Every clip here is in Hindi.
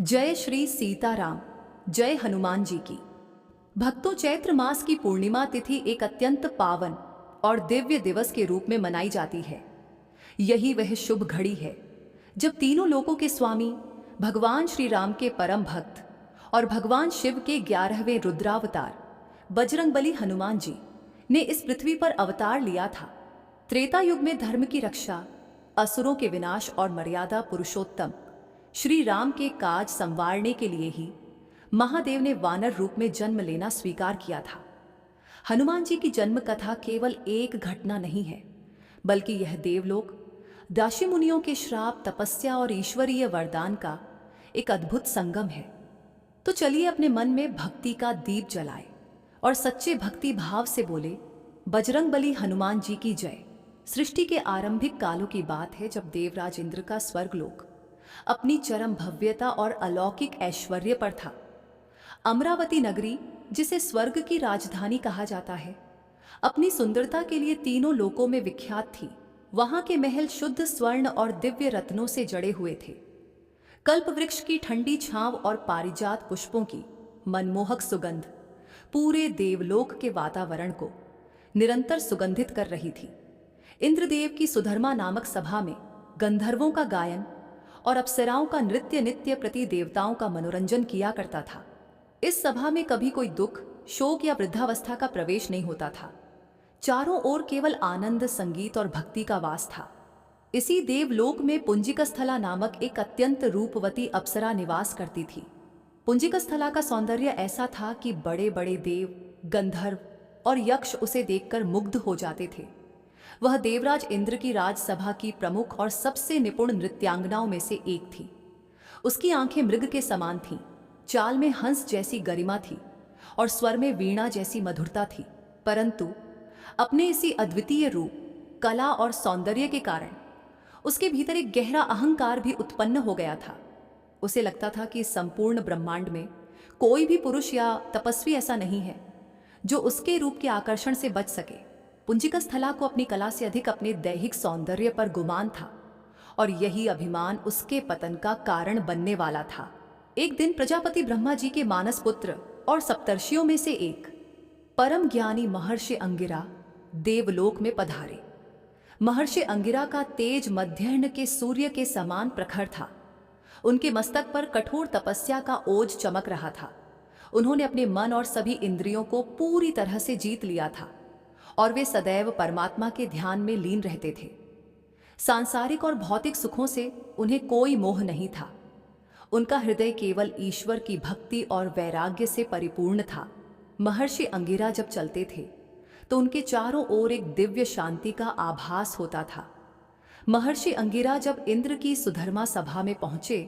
जय श्री सीताराम। जय हनुमान जी की। भक्तों, चैत्र मास की पूर्णिमा तिथि एक अत्यंत पावन और दिव्य दिवस के रूप में मनाई जाती है। यही वह शुभ घड़ी है जब तीनों लोकों के स्वामी भगवान श्री राम के परम भक्त और भगवान शिव के 11वें रुद्रावतार बजरंगबली हनुमान जी ने इस पृथ्वी पर अवतार लिया था। त्रेता युग में धर्म की रक्षा, असुरों के विनाश और मर्यादा पुरुषोत्तम श्री राम के काज संवारने के लिए ही महादेव ने वानर रूप में जन्म लेना स्वीकार किया था। हनुमान जी की जन्म कथा केवल एक घटना नहीं है, बल्कि यह देवलोक, ऋषि मुनियों के श्राप, तपस्या और ईश्वरीय वरदान का एक अद्भुत संगम है। तो चलिए अपने मन में भक्ति का दीप जलाए और सच्चे भक्ति भाव से बोले, बजरंगबली हनुमान जी की जय। सृष्टि के आरंभिक कालों की बात है, जब देवराज इंद्र का स्वर्गलोक अपनी चरम भव्यता और अलौकिक ऐश्वर्य पर था। अमरावती नगरी, जिसे स्वर्ग की राजधानी कहा जाता है, अपनी सुंदरता के लिए तीनों लोकों में विख्यात थी। वहां के महल शुद्ध स्वर्ण और दिव्य रत्नों से जड़े हुए थे। कल्प वृक्ष की ठंडी छांव और पारिजात पुष्पों की मनमोहक सुगंध पूरे देवलोक के वातावरण को निरंतर सुगंधित कर रही थी। इंद्रदेव की सुधर्मा नामक सभा में गंधर्वों का गायन और अप्सराओं का नृत्य नित्य प्रति देवताओं का मनोरंजन किया करता था। इस सभा में कभी कोई दुख, शोक या वृद्धावस्था का प्रवेश नहीं होता था। चारों ओर केवल आनंद, संगीत और भक्ति का वास था। इसी देवलोक में पुंजिकस्थला नामक एक अत्यंत रूपवती अप्सरा निवास करती थी। पुंजिकस्थला का सौंदर्य ऐसा था कि बड़े बड़े देव, गंधर्व और यक्ष उसे देखकर मुग्ध हो जाते थे। वह देवराज इंद्र की राजसभा की प्रमुख और सबसे निपुण नृत्यांगनाओं में से एक थी। उसकी आंखें मृग के समान थीं, चाल में हंस जैसी गरिमा थी और स्वर में वीणा जैसी मधुरता थी। परंतु अपने इसी अद्वितीय रूप, कला और सौंदर्य के कारण उसके भीतर एक गहरा अहंकार भी उत्पन्न हो गया था। उसे लगता था कि संपूर्ण ब्रह्मांड में कोई भी पुरुष या तपस्वी ऐसा नहीं है जो उसके रूप के आकर्षण से बच सके। पुंजिकस्थला को अपनी कला से अधिक अपने दैहिक सौंदर्य पर गुमान था और यही अभिमान उसके पतन का कारण बनने वाला था। एक दिन प्रजापति ब्रह्मा जी के मानस पुत्र और सप्तर्षियों में से एक परम ज्ञानी महर्षि अंगिरा देवलोक में पधारे। महर्षि अंगिरा का तेज मध्याह्न के सूर्य के समान प्रखर था। उनके मस्तक पर कठोर तपस्या का ओज चमक रहा था। उन्होंने अपने मन और सभी इंद्रियों को पूरी तरह से जीत लिया था और वे सदैव परमात्मा के ध्यान में लीन रहते थे। सांसारिक और भौतिक सुखों से उन्हें कोई मोह नहीं था। उनका हृदय केवल ईश्वर की भक्ति और वैराग्य से परिपूर्ण था। महर्षि अंगिरा जब चलते थे तो उनके चारों ओर एक दिव्य शांति का आभास होता था। महर्षि अंगिरा जब इंद्र की सुधर्मा सभा में पहुंचे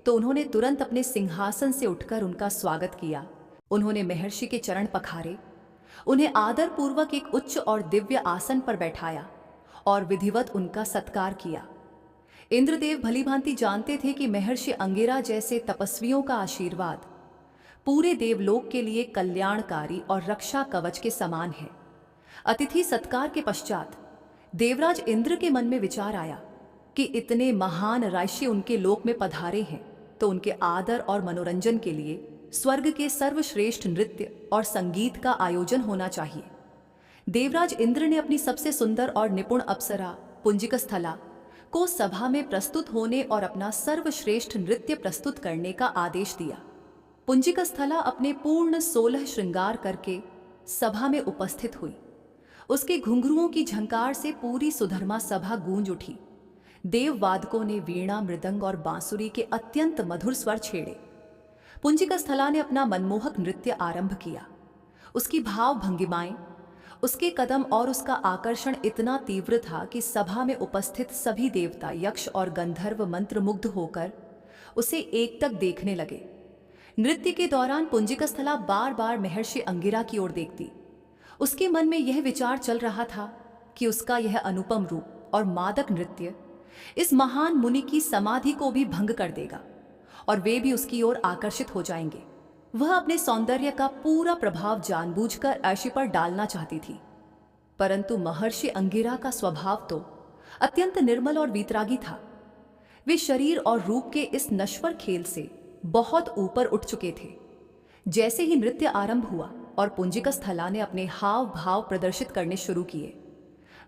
तो उन्होंने तुरंत अपने सिंहासन से उठकर उनका स्वागत किया। उन्होंने महर्षि के चरण पखारे, उन्हें आदर पूर्वक एक उच्च और दिव्य आसन पर बैठाया और विधिवत उनका सत्कार किया। इंद्रदेव भलीभांति जानते थे कि महर्षि अंगिरा जैसे तपस्वियों का आशीर्वाद पूरे देवलोक के लिए कल्याणकारी और रक्षा कवच के समान है। अतिथि सत्कार के पश्चात देवराज इंद्र के मन में विचार आया कि इतने महान ऋषि उनके लोक में पधारे हैं तो उनके आदर और मनोरंजन के लिए स्वर्ग के सर्वश्रेष्ठ नृत्य और संगीत का आयोजन होना चाहिए। देवराज इंद्र ने अपनी सबसे सुंदर और निपुण अप्सरा पुंजिकस्थला को सभा में प्रस्तुत होने और अपना सर्वश्रेष्ठ नृत्य प्रस्तुत करने का आदेश दिया। पुंजिकस्थला अपने पूर्ण 16 श्रृंगार करके सभा में उपस्थित हुई। उसके घुंघरुओं की झंकार से पूरी सुधर्मा सभा गूंज उठी। देववादकों ने वीणा, मृदंग और बांसुरी के अत्यंत मधुर स्वर छेड़े। पुंजिकस्थला ने अपना मनमोहक नृत्य आरंभ किया। उसकी भाव भंगिमाएं, उसके कदम और उसका आकर्षण इतना तीव्र था कि सभा में उपस्थित सभी देवता, यक्ष और गंधर्व मंत्रमुग्ध होकर उसे एकटक देखने लगे। नृत्य के दौरान पुंजिकस्थला बार बार महर्षि अंगिरा की ओर देखती। उसके मन में यह विचार चल रहा था कि उसका यह अनुपम रूप और मादक नृत्य इस महान मुनि की समाधि को भी भंग कर देगा और वे भी उसकी ओर आकर्षित हो जाएंगे। वह अपने सौंदर्य का पूरा प्रभाव जानबूझकर अर्शी पर डालना चाहती थी, परंतु महर्षि अंगिरा का स्वभाव तो अत्यंत निर्मल और वीतरागी था। वे शरीर और रूप के इस नश्वर खेल से बहुत ऊपर उठ चुके थे। जैसे ही नृत्य आरंभ हुआ और पुंजिकस्थला ने अपने हाव भाव प्रदर्शित करने शुरू किए,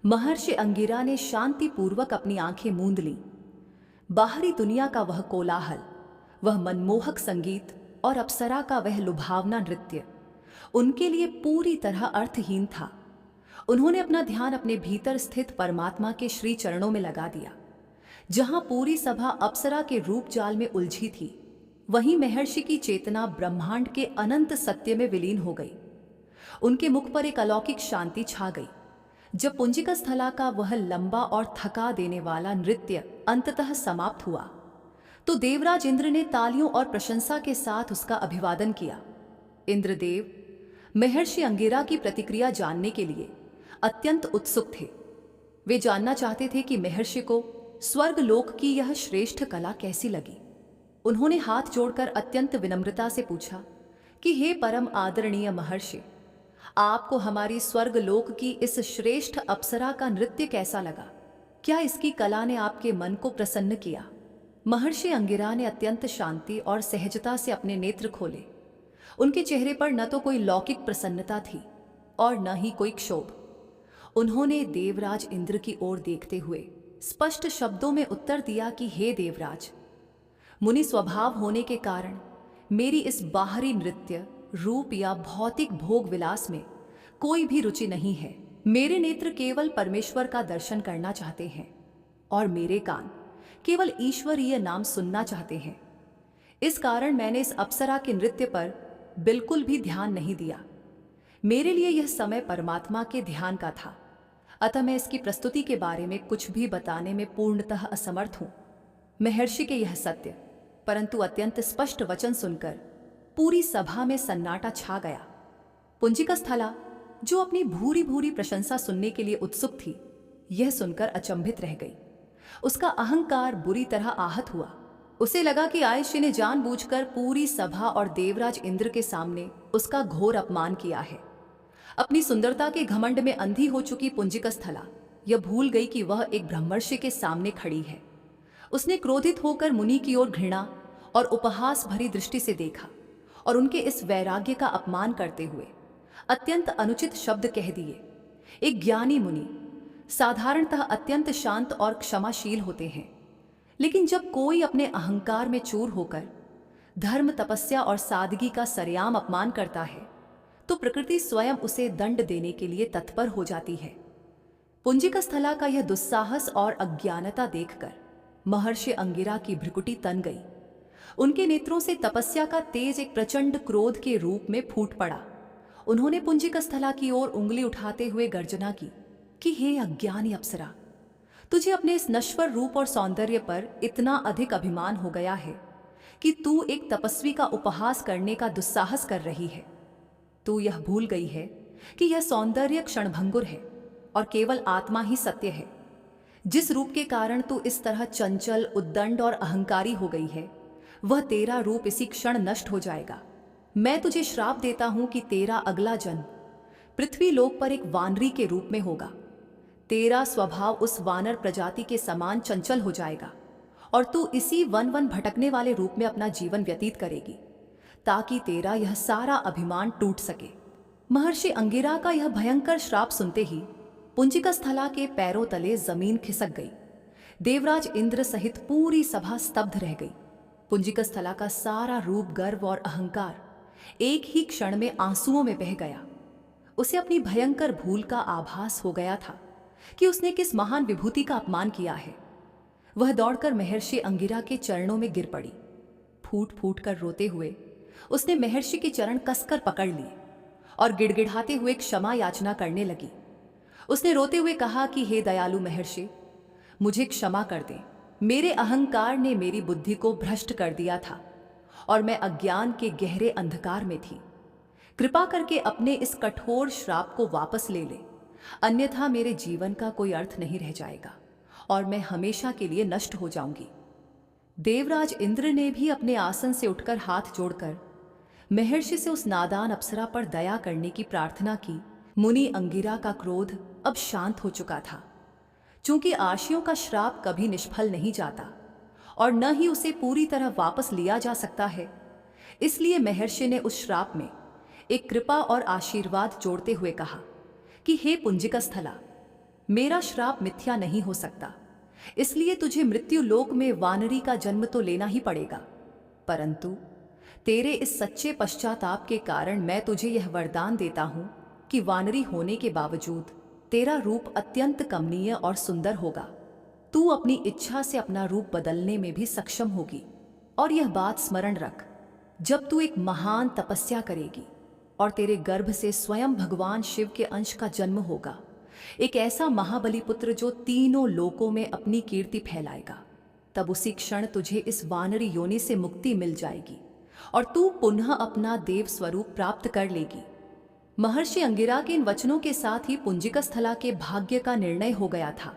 महर्षि अंगिरा ने शांतिपूर्वक अपनी आंखें मूंद लीं। बाहरी दुनिया का वह कोलाहल, वह मनमोहक संगीत और अप्सरा का वह लुभावना नृत्य उनके लिए पूरी तरह अर्थहीन था। उन्होंने अपना ध्यान अपने भीतर स्थित परमात्मा के श्री चरणों में लगा दिया। जहां पूरी सभा अप्सरा के रूप जाल में उलझी थी, वहीं महर्षि की चेतना ब्रह्मांड के अनंत सत्य में विलीन हो गई। उनके मुख पर एक अलौकिक शांति छा गई। जब पुंजिकस्थला का वह लंबा और थका देने वाला नृत्य अंततः समाप्त हुआ, तो देवराज इंद्र ने तालियों और प्रशंसा के साथ उसका अभिवादन किया। इंद्रदेव महर्षि अंगिरा की प्रतिक्रिया जानने के लिए अत्यंत उत्सुक थे। वे जानना चाहते थे कि महर्षि को स्वर्ग लोक की यह श्रेष्ठ कला कैसी लगी। उन्होंने हाथ जोड़कर अत्यंत विनम्रता से पूछा कि हे परम आदरणीय महर्षि, आपको हमारी स्वर्ग लोक की इस श्रेष्ठ अप्सरा का नृत्य कैसा लगा? क्या इसकी कला ने आपके मन को प्रसन्न किया? महर्षि अंगिरा ने अत्यंत शांति और सहजता से अपने नेत्र खोले। उनके चेहरे पर न तो कोई लौकिक प्रसन्नता थी और न ही कोई क्षोभ। उन्होंने देवराज इंद्र की ओर देखते हुए स्पष्ट शब्दों में उत्तर दिया कि हे देवराज, मुनि स्वभाव होने के कारण मेरी इस बाहरी नृत्य, रूप या भौतिक भोग विलास में कोई भी रुचि नहीं है। मेरे नेत्र केवल परमेश्वर का दर्शन करना चाहते हैं और मेरे कान केवल ईश्वरीय नाम सुनना चाहते हैं। इस कारण मैंने इस अप्सरा के नृत्य पर बिल्कुल भी ध्यान नहीं दिया। मेरे लिए यह समय परमात्मा के ध्यान का था, अतः मैं इसकी प्रस्तुति के बारे में कुछ भी बताने में पूर्णतः असमर्थ हूं। महर्षि के यह सत्य परंतु अत्यंत स्पष्ट वचन सुनकर पूरी सभा में सन्नाटा छा गया। पुंजिकस्थला, जो अपनी भूरी भूरी प्रशंसा सुनने के लिए उत्सुक थी, यह सुनकर अचंभित रह गई। उसका अहंकार बुरी तरह आहत हुआ। उसे लगा कि आयुष्य ने जानबूझकर पूरी सभा और देवराज इंद्र के सामने उसका घोर अपमान किया है। अपनी सुंदरता के घमंड में अंधी हो चुकी पुंजिकस्थला यह भूल गई कि वह एक ब्रह्मर्षि के सामने खड़ी है। उसने क्रोधित होकर मुनि की ओर घृणा और उपहास भरी दृष्टि से देखा और उनके इस वैराग्य का अपमान करते हुए अत्यंत अनुचित शब्द कह दिए। एक ज्ञानी मुनि साधारणतः अत्यंत शांत और क्षमाशील होते हैं, लेकिन जब कोई अपने अहंकार में चूर होकर धर्म, तपस्या और सादगी का सरेआम अपमान करता है, तो प्रकृति स्वयं उसे दंड देने के लिए तत्पर हो जाती है। पुंजिकस्थला का यह दुस्साहस और अज्ञानता देखकर महर्षि अंगिरा की भ्रुकुटी तन गई। उनके नेत्रों से तपस्या का तेज एक प्रचंड क्रोध के रूप में फूट पड़ा। उन्होंने पुंजिकस्थला की ओर उंगली उठाते हुए गर्जना की कि हे अज्ञानी अप्सरा, तुझे अपने इस नश्वर रूप और सौंदर्य पर इतना अधिक अभिमान हो गया है कि तू एक तपस्वी का उपहास करने का दुस्साहस कर रही है। तू यह भूल गई है कि यह सौंदर्य क्षणभंगुर है और केवल आत्मा ही सत्य है। जिस रूप के कारण तू इस तरह चंचल, उद्दंड और अहंकारी हो गई है, वह तेरा रूप इसी क्षण नष्ट हो जाएगा। मैं तुझे श्राप देता हूं कि तेरा अगला जन्म पृथ्वी लोक पर एक वानरी के रूप में होगा। तेरा स्वभाव उस वानर प्रजाति के समान चंचल हो जाएगा और तू इसी वन वन भटकने वाले रूप में अपना जीवन व्यतीत करेगी, ताकि तेरा यह सारा अभिमान टूट सके। महर्षि अंगिरा का यह भयंकर श्राप सुनते ही पुंजिकस्थला के पैरों तले जमीन खिसक गई। देवराज इंद्र सहित पूरी सभा स्तब्ध रह गई। पुंजिकस्थला का सारा रूप, गर्व और अहंकार एक ही क्षण में आंसुओं में बह गया। उसे अपनी भयंकर भूल का आभास हो गया था कि उसने किस महान विभूति का अपमान किया है। वह दौड़कर महर्षि अंगिरा के चरणों में गिर पड़ी। फूट फूट कर रोते हुए उसने महर्षि के चरण कसकर पकड़ लिए और गिड़गिड़ाते हुए क्षमा याचना करने लगी। उसने रोते हुए कहा कि हे दयालु महर्षि, मुझे क्षमा कर दें। मेरे अहंकार ने मेरी बुद्धि को भ्रष्ट कर दिया था और मैं अज्ञान के गहरे अंधकार में थी। कृपा करके अपने इस कठोर श्राप को वापस ले ले, अन्यथा मेरे जीवन का कोई अर्थ नहीं रह जाएगा और मैं हमेशा के लिए नष्ट हो जाऊंगी। देवराज इंद्र ने भी अपने आसन से उठकर हाथ जोड़कर महर्षि से उस नादान अप्सरा पर दया करने की प्रार्थना की। मुनि अंगिरा का क्रोध अब शांत हो चुका था। चूंकि आशियों का श्राप कभी निष्फल नहीं जाता और न ही उसे पूरी तरह वापस लिया जा सकता है। इसलिए महर्षि ने उस श्राप में एक कृपा और आशीर्वाद जोड़ते हुए कहा कि हे पुंजिकस्थला, मेरा श्राप मिथ्या नहीं हो सकता, इसलिए तुझे मृत्यु लोक में वानरी का जन्म तो लेना ही पड़ेगा। परंतु तेरे इस सच्चे पश्चाताप के कारण मैं तुझे यह वरदान देता हूं कि वानरी होने के बावजूद तेरा रूप अत्यंत कमनीय और सुंदर होगा। तू अपनी इच्छा से अपना रूप बदलने में भी सक्षम होगी। और यह बात स्मरण रख, जब तू एक महान तपस्या करेगी और तेरे गर्भ से स्वयं भगवान शिव के अंश का जन्म होगा, एक ऐसा महाबली पुत्र जो तीनों लोकों में अपनी कीर्ति फैलाएगा, तब उसी क्षण तुझे इस वानरी योनि से मुक्ति मिल जाएगी और तू पुनः अपना देव स्वरूप प्राप्त कर लेगी। महर्षि अंगिरा के इन वचनों के साथ ही पुंजिकस्थला के भाग्य का निर्णय हो गया था।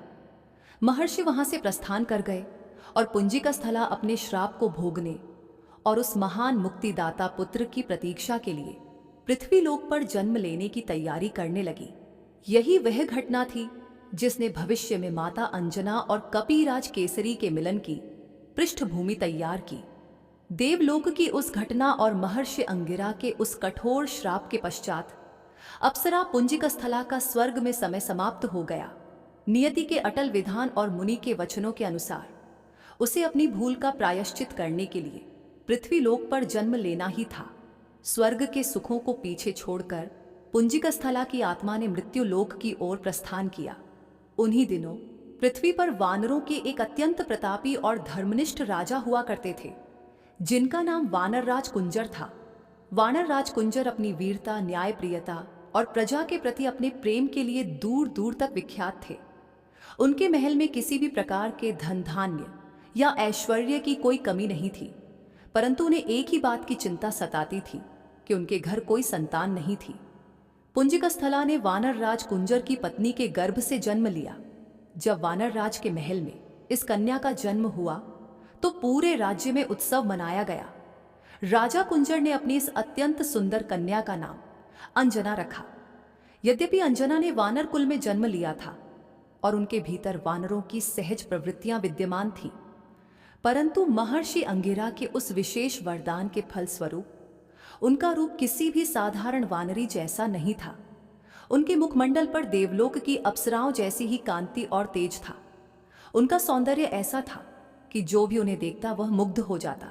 महर्षि वहां से प्रस्थान कर गए और पुंजिकस्थला अपने श्राप को भोगने और उस महान मुक्तिदाता पुत्र की प्रतीक्षा के लिए पृथ्वीलोक पर जन्म लेने की तैयारी करने लगी। यही वह घटना थी जिसने भविष्य में माता अंजना और कपिराज केसरी के मिलन की पृष्ठभूमि तैयार की। देवलोक की उस घटना और महर्षि अंगिरा के उस कठोर श्राप के पश्चात अप्सरा पुंजिकस्थला का स्वर्ग में समय समाप्त हो गया। नियति के अटल विधान और मुनि के वचनों के अनुसार उसे अपनी भूल का प्रायश्चित करने के लिए पृथ्वीलोक पर जन्म लेना ही था। स्वर्ग के सुखों को पीछे छोड़कर पुंजिकस्थला की आत्मा ने मृत्युलोक की ओर प्रस्थान किया। उन्हीं दिनों पृथ्वी पर वानरों के एक अत्यंत प्रतापी और धर्मनिष्ठ राजा हुआ करते थे, जिनका नाम वानरराज कुंजर था। वानरराज कुंजर अपनी वीरता, न्यायप्रियता और प्रजा के प्रति अपने प्रेम के लिए दूर दूर तक विख्यात थे। उनके महल में किसी भी प्रकार के धन धान्य या ऐश्वर्य की कोई कमी नहीं थी, परंतु उन्हें एक ही बात की चिंता सताती थी कि उनके घर कोई संतान नहीं थी। पुंजिकस्थला ने वानरराज कुंजर की पत्नी के गर्भ से जन्म लिया। जब वानरराज के महल में इस कन्या का जन्म हुआ तो पूरे राज्य में उत्सव मनाया गया। राजा कुंजर ने अपनी इस अत्यंत सुंदर कन्या का नाम अंजना रखा। यद्यपि अंजना ने वानर कुल में जन्म लिया था और उनके भीतर वानरों की सहज प्रवृत्तियां विद्यमान थीं, परंतु महर्षि अंगिरा के उस विशेष वरदान के फलस्वरूप उनका रूप किसी भी साधारण वानरी जैसा नहीं था। उनके मुखमंडल पर देवलोक की अप्सराओं जैसी ही कांति और तेज था। उनका सौंदर्य ऐसा था कि जो भी उन्हें देखता वह मुग्ध हो जाता।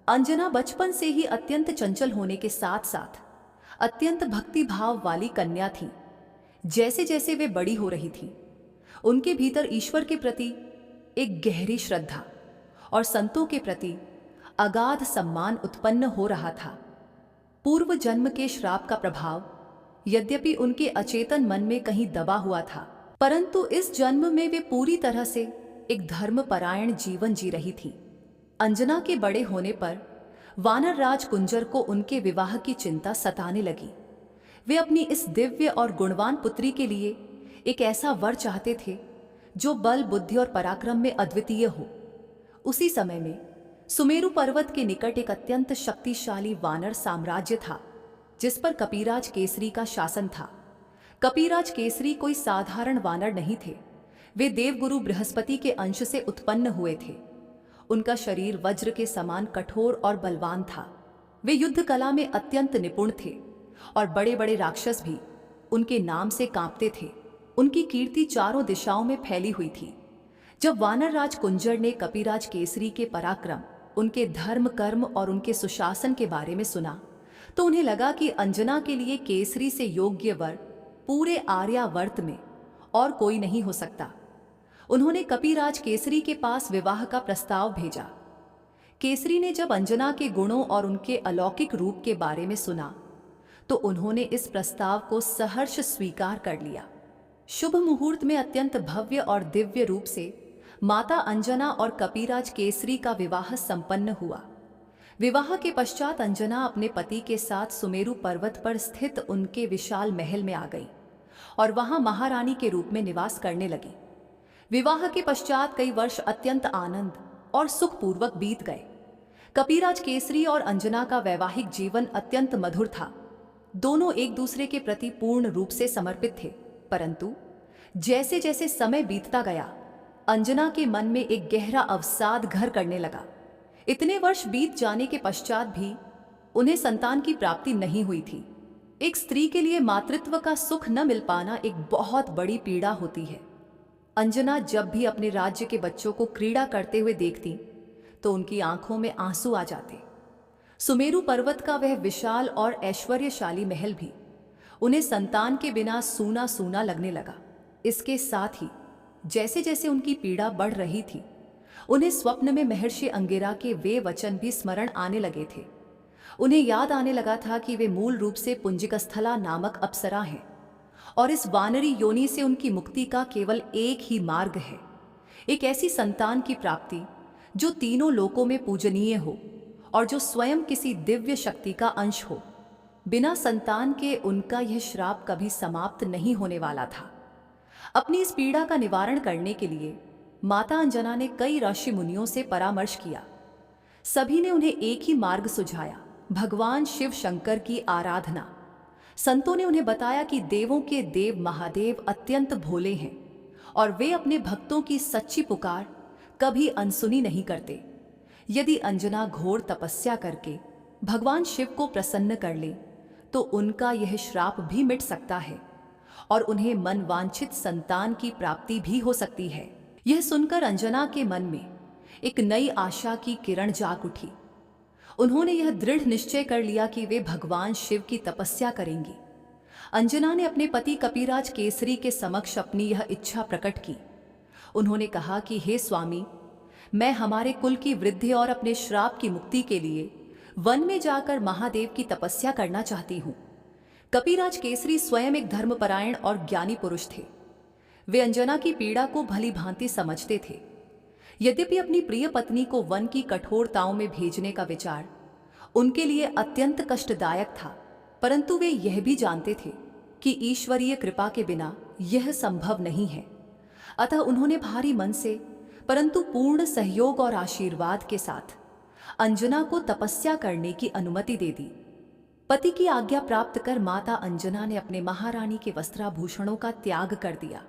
अंजना बचपन से ही अत्यंत चंचल होने के साथ साथ अत्यंत भक्ति भाव वाली कन्या थी। जैसे जैसे वे बड़ी हो रही थी, उनके भीतर ईश्वर के प्रति एक गहरी श्रद्धा और संतों के प्रति अगाध सम्मान उत्पन्न हो रहा था। पूर्व जन्म के श्राप का प्रभाव यद्यपि उनके अचेतन मन में कहीं दबा हुआ था, परंतु इस जन्म में वे पूरी तरह से एक धर्मपरायण जीवन जी रही थी। अंजना के बड़े होने पर वानरराज कुंजर को उनके विवाह की चिंता सताने लगी। वे अपनी इस दिव्य और गुणवान पुत्री के लिए एक ऐसा वर चाहते थे जो बल, बुद्धि और पराक्रम में अद्वितीय हो। उसी समय में सुमेरु पर्वत के निकट एक अत्यंत शक्तिशाली वानर साम्राज्य था, जिस पर कपिराज केसरी का शासन था। कपिराज केसरी कोई साधारण वानर नहीं थे। वे देवगुरु बृहस्पति के अंश से उत्पन्न हुए थे। उनका शरीर वज्र के समान कठोर और बलवान था। वे युद्ध कला में अत्यंत निपुण थे और बड़े बड़े राक्षस भी उनके नाम से कांपते थे। उनकी कीर्ति चारों दिशाओं में फैली हुई थी। जब वानरराज कुंजर ने कपिराज केसरी के पराक्रम, उनके धर्म, कर्म और उनके सुशासन के बारे में सुना तो उन्हें लगा कि अंजना के लिए केसरी से योग्य वर पूरे आर्यावर्त में और कोई नहीं हो सकता। उन्होंने कपिराज केसरी के पास विवाह का प्रस्ताव भेजा। केसरी ने जब अंजना के गुणों और उनके अलौकिक रूप के बारे में सुना तो उन्होंने इस प्रस्ताव को सहर्ष स्वीकार कर लिया। शुभ मुहूर्त में अत्यंत भव्य और दिव्य रूप से माता अंजना और कपिराज केसरी का विवाह संपन्न हुआ। विवाह के पश्चात अंजना अपने पति के साथ सुमेरु पर्वत पर स्थित उनके विशाल महल में आ गई और वहां महारानी के रूप में निवास करने लगी। विवाह के पश्चात कई वर्ष अत्यंत आनंद और सुखपूर्वक बीत गए। कपिराज केसरी और अंजना का वैवाहिक जीवन अत्यंत मधुर था। दोनों एक दूसरे के प्रति पूर्ण रूप से समर्पित थे, परंतु जैसे जैसे समय बीतता गया अंजना के मन में एक गहरा अवसाद घर करने लगा। इतने वर्ष बीत जाने के पश्चात भी उन्हें संतान की प्राप्ति नहीं हुई थी। एक स्त्री के लिए मातृत्व का सुख न मिल पाना एक बहुत बड़ी पीड़ा होती है। अंजना जब भी अपने राज्य के बच्चों को क्रीड़ा करते हुए देखती तो उनकी आंखों में आंसू आ जाते। सुमेरु पर्वत का वह विशाल और ऐश्वर्यशाली महल भी उन्हें संतान के बिना सूना सूना लगने लगा। इसके साथ ही जैसे जैसे उनकी पीड़ा बढ़ रही थी, उन्हें स्वप्न में महर्षि अंगिरा के वे वचन भी स्मरण आने लगे थे। उन्हें याद आने लगा था कि वे मूल रूप से पुंजिकस्थला नामक अप्सरा हैं और इस वानरी योनि से उनकी मुक्ति का केवल एक ही मार्ग है, एक ऐसी संतान की प्राप्ति जो तीनों लोकों में पूजनीय हो और जो स्वयं किसी दिव्य शक्ति का अंश हो। बिना संतान के उनका यह श्राप कभी समाप्त नहीं होने वाला था। अपनी इस पीड़ा का निवारण करने के लिए माता अंजना ने कई ऋषि मुनियों से परामर्श किया। सभी ने उन्हें एक ही मार्ग सुझाया, भगवान शिव शंकर की आराधना। संतों ने उन्हें बताया कि देवों के देव महादेव अत्यंत भोले हैं और वे अपने भक्तों की सच्ची पुकार कभी अनसुनी नहीं करते। यदि अंजना घोर तपस्या करके भगवान शिव को प्रसन्न कर ले तो उनका यह श्राप भी मिट सकता है और उन्हें मनवांछित संतान की प्राप्ति भी हो सकती है। यह सुनकर अंजना के मन में एक नई आशा की किरण जाग उठी। उन्होंने यह दृढ़ निश्चय कर लिया कि वे भगवान शिव की तपस्या करेंगी। अंजना ने अपने पति कपिराज केसरी के समक्ष अपनी यह इच्छा प्रकट की। उन्होंने कहा कि हे स्वामी, मैं हमारे कुल की वृद्धि और अपने श्राप की मुक्ति के लिए वन में जाकर महादेव की तपस्या करना चाहती हूँ। कपिराज केसरी स्वयं एक धर्मपरायण और ज्ञानी पुरुष थे। वे अंजना की पीड़ा को भली भांति समझते थे। यद्यपि अपनी प्रिय पत्नी को वन की कठोरताओं में भेजने का विचार उनके लिए अत्यंत कष्टदायक था, परंतु वे यह भी जानते थे कि ईश्वरीय कृपा के बिना यह संभव नहीं है। अतः उन्होंने भारी मन से परंतु पूर्ण सहयोग और आशीर्वाद के साथ अंजना को तपस्या करने की अनुमति दे दी। पति की आज्ञा प्राप्त कर माता अंजना ने अपने महारानी के वस्त्राभूषणों का त्याग कर दिया।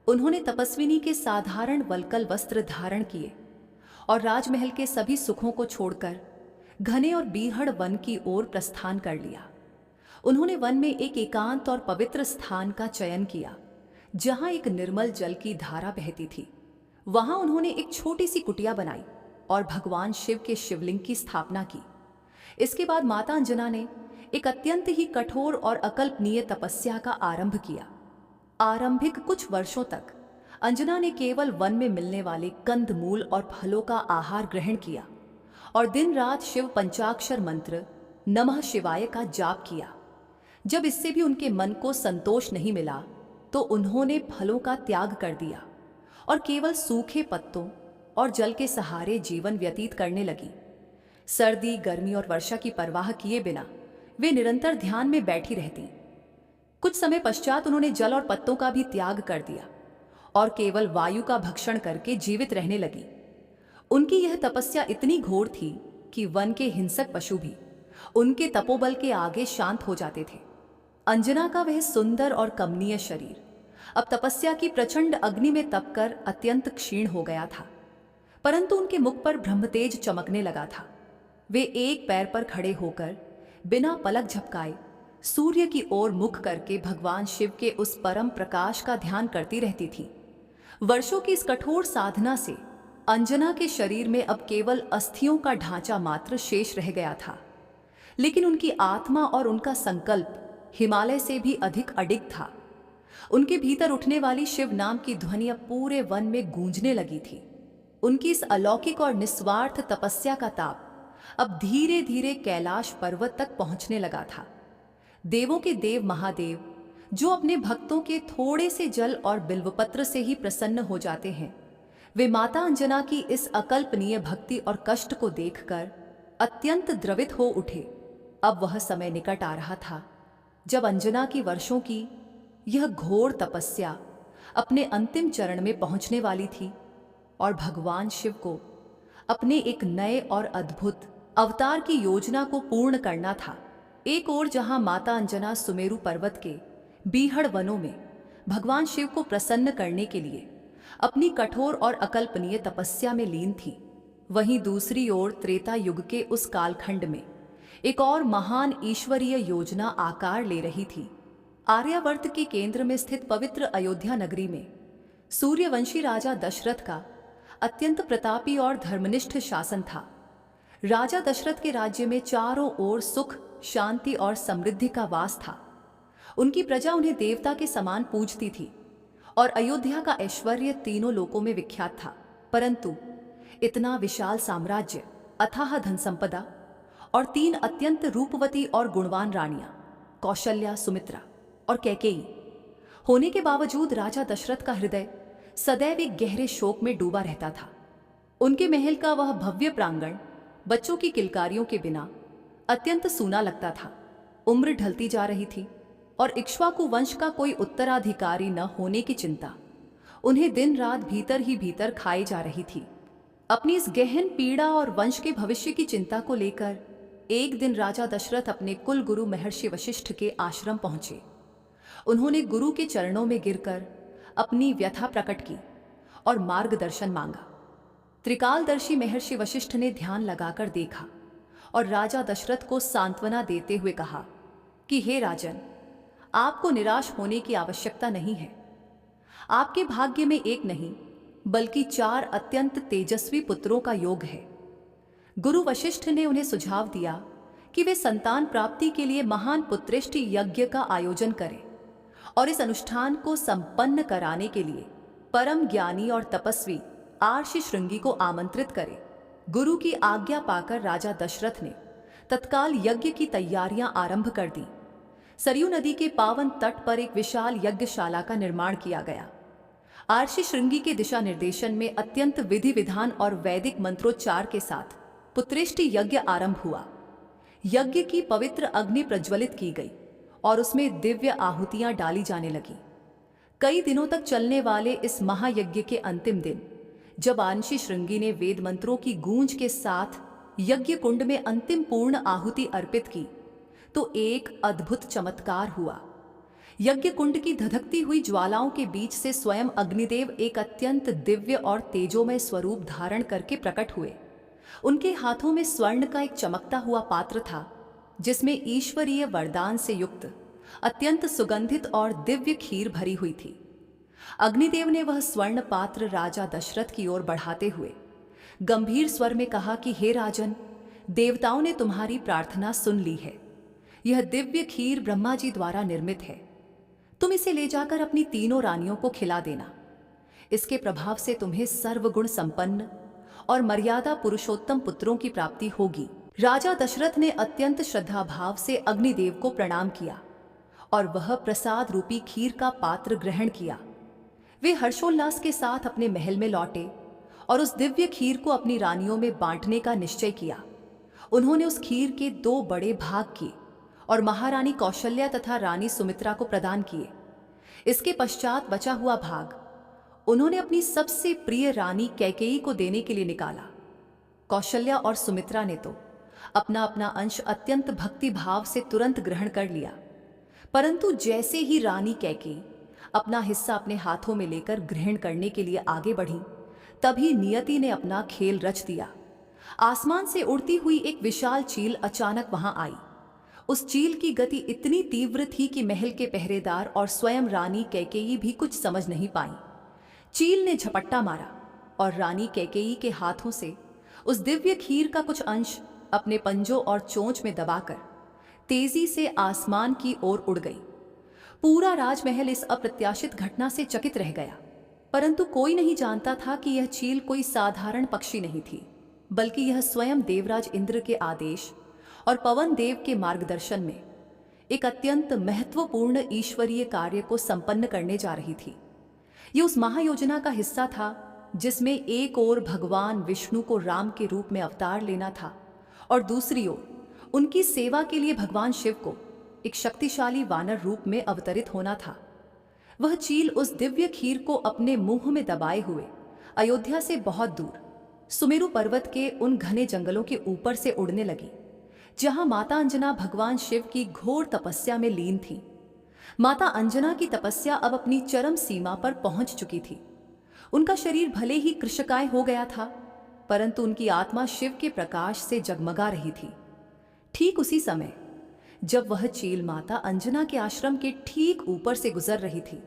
उन्होंने तपस्विनी के साधारण वल्कल वस्त्र धारण किए और राजमहल के सभी सुखों को छोड़कर घने और बीहड़ वन की ओर प्रस्थान कर लिया। उन्होंने वन में एक एकांत और पवित्र स्थान का चयन किया जहां एक निर्मल जल की धारा बहती थी। वहां उन्होंने एक छोटी सी कुटिया बनाई और भगवान शिव के शिवलिंग की स्थापना की। इसके बाद माता अंजना ने एक अत्यंत ही कठोर और अकल्पनीय तपस्या का आरंभ किया। आरंभिक कुछ वर्षों तक अंजना ने केवल वन में मिलने वाले कंद मूल और फलों का आहार ग्रहण किया और दिन रात शिव पंचाक्षर मंत्र नमः शिवाय का जाप किया। जब इससे भी उनके मन को संतोष नहीं मिला तो उन्होंने फलों का त्याग कर दिया और केवल सूखे पत्तों और जल के सहारे जीवन व्यतीत करने लगी। सर्दी, गर्मी और वर्षा की परवाह किए बिना वे निरंतर ध्यान में बैठी रहती। कुछ समय पश्चात उन्होंने जल और पत्तों का भी त्याग कर दिया और केवल वायु का भक्षण करके जीवित रहने लगी। उनकी यह तपस्या इतनी घोर थी कि वन के हिंसक पशु भी उनके तपोबल के आगे शांत हो जाते थे। अंजना का वह सुंदर और कमनीय शरीर अब तपस्या की प्रचंड अग्नि में तपकर अत्यंत क्षीण हो गया था, परंतु उनके मुख पर ब्रह्मतेज चमकने लगा था। वे एक पैर पर खड़े होकर बिना पलक झपकाए सूर्य की ओर मुख करके भगवान शिव के उस परम प्रकाश का ध्यान करती रहती थी। वर्षों की इस कठोर साधना से अंजना के शरीर में अब केवल अस्थियों का ढांचा मात्र शेष रह गया था, लेकिन उनकी आत्मा और उनका संकल्प हिमालय से भी अधिक अडिग था। उनके भीतर उठने वाली शिव नाम की ध्वनि अब पूरे वन में गूंजने लगी थी। उनकी इस अलौकिक और निस्वार्थ तपस्या का ताप अब धीरे धीरे कैलाश पर्वत तक पहुंचने लगा था। देवों के देव महादेव, जो अपने भक्तों के थोड़े से जल और बिल्वपत्र से ही प्रसन्न हो जाते हैं, वे माता अंजना की इस अकल्पनीय भक्ति और कष्ट को देखकर अत्यंत द्रवित हो उठे। अब वह समय निकट आ रहा था जब अंजना की वर्षों की यह घोर तपस्या अपने अंतिम चरण में पहुंचने वाली थी और भगवान शिव को अपने एक नए और अद्भुत अवतार की योजना को पूर्ण करना था। एक ओर जहां माता अंजना सुमेरु पर्वत के बीहड़ वनों में भगवान शिव को प्रसन्न करने के लिए अपनी कठोर और अकल्पनीय तपस्या में लीन थी। वहीं दूसरी ओर त्रेता युग के उस कालखंड में एक और महान ईश्वरीय योजना आकार ले रही थी। आर्यावर्त के केंद्र में स्थित पवित्र अयोध्या नगरी में सूर्यवंशी राजा दशरथ का अत्यंत प्रतापी और धर्मनिष्ठ शासन था। राजा दशरथ के राज्य में चारों ओर सुख, शांति और समृद्धि का वास था। उनकी प्रजा उन्हें देवता के समान पूजती थी और अयोध्या का ऐश्वर्य तीनों लोकों में विख्यात था। परंतु इतना विशाल साम्राज्य, अथाह धन संपदा और 3 अत्यंत रूपवती और गुणवान रानियां, कौशल्या, सुमित्रा और कैकेयी होने के बावजूद राजा दशरथ का हृदय सदैव एक गहरे शोक में डूबा रहता था। उनके महल का वह भव्य प्रांगण बच्चों की किलकारियों के बिना अत्यंत सूना लगता था। उम्र ढलती जा रही थी और इक्ष्वाकु वंश का कोई उत्तराधिकारी न होने की चिंता उन्हें दिन रात भीतर ही भीतर खाई जा रही थी। अपनी इस गहन पीड़ा और वंश के भविष्य की चिंता को लेकर एक दिन राजा दशरथ अपने कुल गुरु महर्षि वशिष्ठ के आश्रम पहुंचे। उन्होंने गुरु के चरणों में गिरकर अपनी व्यथा प्रकट की और मार्गदर्शन मांगा। त्रिकालदर्शी महर्षि वशिष्ठ ने ध्यान लगाकर देखा और राजा दशरथ को सांत्वना देते हुए कहा कि हे राजन, आपको निराश होने की आवश्यकता नहीं है। आपके भाग्य में एक नहीं बल्कि 4 अत्यंत तेजस्वी पुत्रों का योग है। गुरु वशिष्ठ ने उन्हें सुझाव दिया कि वे संतान प्राप्ति के लिए महान पुत्रेष्टि यज्ञ का आयोजन करें और इस अनुष्ठान को संपन्न कराने के लिए परम ज्ञानी और तपस्वी आर्षि श्रृंगी को आमंत्रित करें। गुरु की आज्ञा पाकर राजा दशरथ ने तत्काल यज्ञ की तैयारियां आरंभ कर दी। सरयू नदी के पावन तट पर एक विशाल यज्ञशाला का निर्माण किया गया। आर्षि श्रृंगी के दिशा निर्देशन में अत्यंत विधि विधान और वैदिक मंत्रोच्चार के साथ पुत्रेष्टि यज्ञ आरंभ हुआ। यज्ञ की पवित्र अग्नि प्रज्वलित की गई और उसमें दिव्य आहुतियां डाली जाने लगी। कई दिनों तक चलने वाले इस महायज्ञ के अंतिम दिन जब आर्षि श्रृंगी ने वेद मंत्रों की गूंज के साथ यज्ञ कुंड में अंतिम पूर्ण आहुति अर्पित की तो एक अद्भुत चमत्कार हुआ। यज्ञ कुंड की धधकती हुई ज्वालाओं के बीच से स्वयं अग्निदेव एक अत्यंत दिव्य और तेजोमय स्वरूप धारण करके प्रकट हुए। उनके हाथों में स्वर्ण का एक चमकता हुआ पात्र था जिसमें ईश्वरीय वरदान से युक्त अत्यंत सुगंधित और दिव्य खीर भरी हुई थी। अग्निदेव ने वह स्वर्ण पात्र राजा दशरथ की ओर बढ़ाते हुए गंभीर स्वर में कहा कि हे राजन, देवताओं ने तुम्हारी प्रार्थना सुन ली है। यह दिव्य खीर ब्रह्मा जी द्वारा निर्मित है। तुम इसे ले जाकर अपनी तीनों रानियों को खिला देना। इसके प्रभाव से तुम्हें सर्वगुण संपन्न और मर्यादा पुरुषोत्तम पुत्रों की प्राप्ति होगी। राजा दशरथ ने अत्यंत श्रद्धा भाव से अग्निदेव को प्रणाम किया और वह प्रसाद रूपी खीर का पात्र ग्रहण किया। वे हर्षोल्लास के साथ अपने महल में लौटे और उस दिव्य खीर को अपनी रानियों में बांटने का निश्चय किया। उन्होंने उस खीर के 2 बड़े भाग किए और महारानी कौशल्या तथा रानी सुमित्रा को प्रदान किए। इसके पश्चात बचा हुआ भाग उन्होंने अपनी सबसे प्रिय रानी कैकेयी को देने के लिए निकाला। कौशल्या और सुमित्रा ने तो अपना अपना अंश अत्यंत भक्ति भाव से तुरंत ग्रहण कर लिया, परंतु जैसे ही रानी कैकेयी अपना हिस्सा अपने हाथों में लेकर ग्रहण करने के लिए आगे बढ़ी, तभी नियति ने अपना खेल रच दिया। आसमान से उड़ती हुई एक विशाल चील अचानक वहां आई। उस चील की गति इतनी तीव्र थी कि महल के पहरेदार और स्वयं रानी कैकेयी भी कुछ समझ नहीं पाई। चील ने झपट्टा मारा और रानी कैकेयी के हाथों से उस दिव्य खीर का कुछ अंश अपने पंजों और चोंच में दबाकर तेजी से आसमान की ओर उड़ गई। पूरा राजमहल इस अप्रत्याशित घटना से चकित रह गया, परंतु कोई नहीं जानता था कि यह चील कोई साधारण पक्षी नहीं थी, बल्कि यह स्वयं देवराज इंद्र के आदेश और पवन देव के मार्गदर्शन में एक अत्यंत महत्वपूर्ण ईश्वरीय कार्य को संपन्न करने जा रही थी। यह उस महायोजना का हिस्सा था जिसमें एक ओर भगवान विष्णु को राम के रूप में अवतार लेना था और दूसरी ओर उनकी सेवा के लिए भगवान शिव को एक शक्तिशाली वानर रूप में अवतरित होना था। वह चील उस दिव्य खीर को अपने मुंह में दबाए हुए अयोध्या से बहुत दूर सुमेरु पर्वत के उन घने जंगलों के ऊपर से उड़ने लगी, जहां माता अंजना भगवान शिव की घोर तपस्या में लीन थी। माता अंजना की तपस्या अब अपनी चरम सीमा पर पहुंच चुकी थी। उनका शरीर भले ही कृशकाय हो गया था, परंतु उनकी आत्मा शिव के प्रकाश से जगमगा रही थी। ठीक उसी समय जब वह चील माता अंजना के आश्रम के ठीक ऊपर से गुजर रही थी,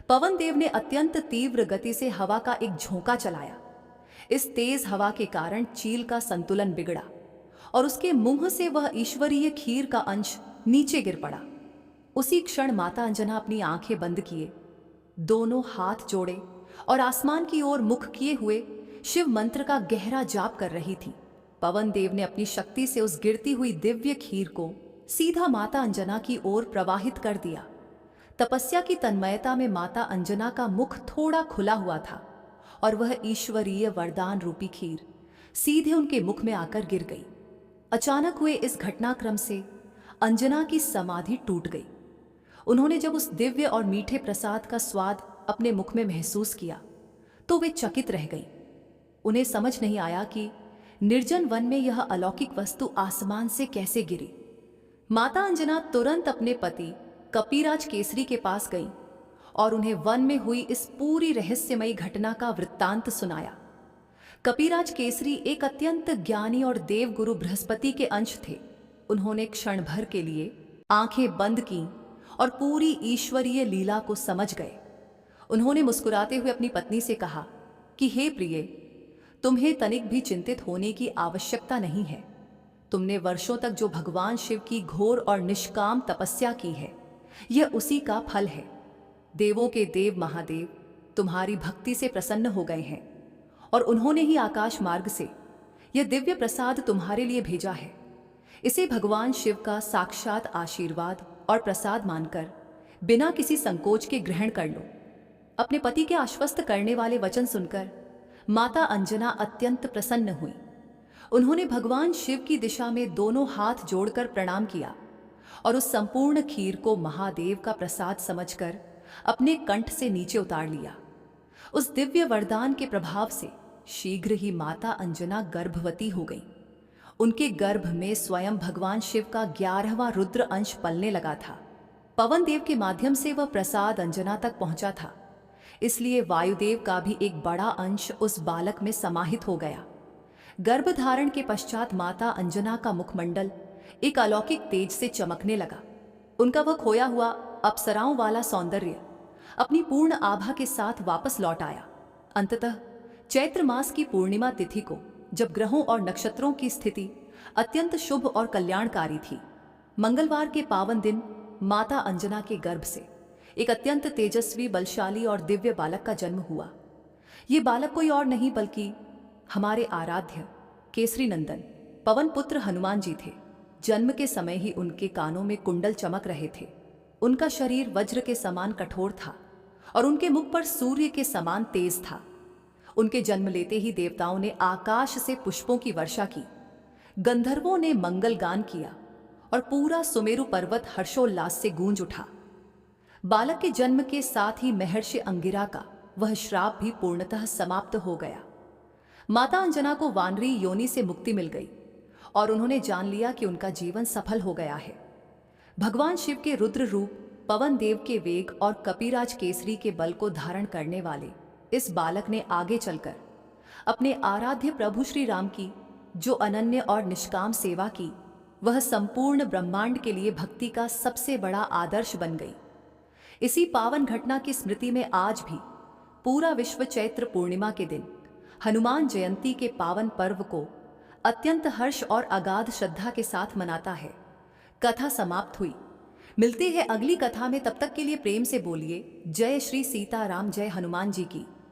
पवन देव ने अत्यंत तीव्र गति से हवा का एक झोंका चलाया। इस तेज हवा के कारण चील का संतुलन बिगड़ा और उसके मुंह से वह ईश्वरीय खीर का अंश नीचे गिर पड़ा। उसी क्षण माता अंजना अपनी आंखें बंद किए, दोनों हाथ जोड़े और आसमान की ओर मुख किए हुए शिव मंत्र का गहरा जाप कर रही थी। पवन देव ने अपनी शक्ति से उस गिरती हुई दिव्य खीर को सीधा माता अंजना की ओर प्रवाहित कर दिया। तपस्या की तन्मयता में माता अंजना का मुख थोड़ा खुला हुआ था और वह ईश्वरीय वरदान रूपी खीर सीधे उनके मुख में आकर गिर गई। अचानक हुए इस घटनाक्रम से अंजना की समाधि टूट गई। उन्होंने जब उस दिव्य और मीठे प्रसाद का स्वाद अपने मुख में महसूस किया तो वे चकित रह गईं। उन्हें समझ नहीं आया कि निर्जन वन में यह अलौकिक वस्तु आसमान से कैसे गिरी। माता अंजना तुरंत अपने पति कपिराज केसरी के पास गईं और उन्हें वन में हुई इस पूरी रहस्यमयी घटना का वृत्तांत सुनाया। कपिराज केसरी एक अत्यंत ज्ञानी और देवगुरु बृहस्पति के अंश थे। उन्होंने क्षण भर के लिए आंखें बंद कीं और पूरी ईश्वरीय लीला को समझ गए। उन्होंने मुस्कुराते हुए अपनी पत्नी से कहा कि हे प्रिय, तुम्हें तनिक भी चिंतित होने की आवश्यकता नहीं है। तुमने वर्षों तक जो भगवान शिव की घोर और निष्काम तपस्या की है, यह उसी का फल है। देवों के देव महादेव तुम्हारी भक्ति से प्रसन्न हो गए हैं और उन्होंने ही आकाश मार्ग से यह दिव्य प्रसाद तुम्हारे लिए भेजा है। इसे भगवान शिव का साक्षात आशीर्वाद और प्रसाद मानकर बिना किसी संकोच के ग्रहण कर लो। अपने पति के आश्वस्त करने वाले वचन सुनकर माता अंजना अत्यंत प्रसन्न हुई। उन्होंने भगवान शिव की दिशा में दोनों हाथ जोड़कर प्रणाम किया और उस संपूर्ण खीर को महादेव का प्रसाद समझकर अपने कंठ से नीचे उतार लिया। उस दिव्य वरदान के प्रभाव से शीघ्र ही माता अंजना गर्भवती हो गई। उनके गर्भ में स्वयं भगवान शिव का 11वां रुद्र अंश पलने लगा था। पवन देव के माध्यम से वह प्रसाद अंजना तक पहुंचा था, इसलिए वायुदेव का भी एक बड़ा अंश उस बालक में समाहित हो गया। गर्भधारण के पश्चात माता अंजना का मुखमंडल एक अलौकिक तेज से चमकने लगा। उनका वह खोया हुआ अप्सराओं वाला सौंदर्य अपनी पूर्ण आभा के साथ वापस लौट आया। अंततः चैत्र मास की पूर्णिमा तिथि को, जब ग्रहों और नक्षत्रों की स्थिति अत्यंत शुभ और कल्याणकारी थी, मंगलवार के पावन दिन माता अंजना के गर्भ से एक अत्यंत तेजस्वी, बलशाली और दिव्य बालक का जन्म हुआ। ये बालक कोई और नहीं बल्कि हमारे आराध्य केसरी नंदन पवन पुत्र हनुमान जी थे। जन्म के समय ही उनके कानों में कुंडल चमक रहे थे। उनका शरीर वज्र के समान कठोर था और उनके मुख पर सूर्य के समान तेज था। उनके जन्म लेते ही देवताओं ने आकाश से पुष्पों की वर्षा की, गंधर्वों ने मंगल गान किया और पूरा सुमेरु पर्वत हर्षोल्लास से गूंज उठा। बालक के जन्म के साथ ही महर्षि अंगिरा का वह श्राप भी पूर्णतः समाप्त हो गया। माता अंजना को वानरी योनि से मुक्ति मिल गई और उन्होंने जान लिया कि उनका जीवन सफल हो गया है। भगवान शिव के रुद्र रूप, पवन देव के वेग और कपिराज केसरी के बल को धारण करने वाले इस बालक ने आगे चलकर अपने आराध्य प्रभु श्री राम की जो अनन्य और निष्काम सेवा की, वह संपूर्ण ब्रह्मांड के लिए भक्ति का सबसे बड़ा आदर्श बन गई। इसी पावन घटना की स्मृति में आज भी पूरा विश्व चैत्र पूर्णिमा के दिन हनुमान जयंती के पावन पर्व को अत्यंत हर्ष और अगाध श्रद्धा के साथ मनाता है। कथा समाप्त हुई। मिलते हैं अगली कथा में, तब तक के लिए प्रेम से बोलिए जय श्री सीताराम, जय हनुमान जी की।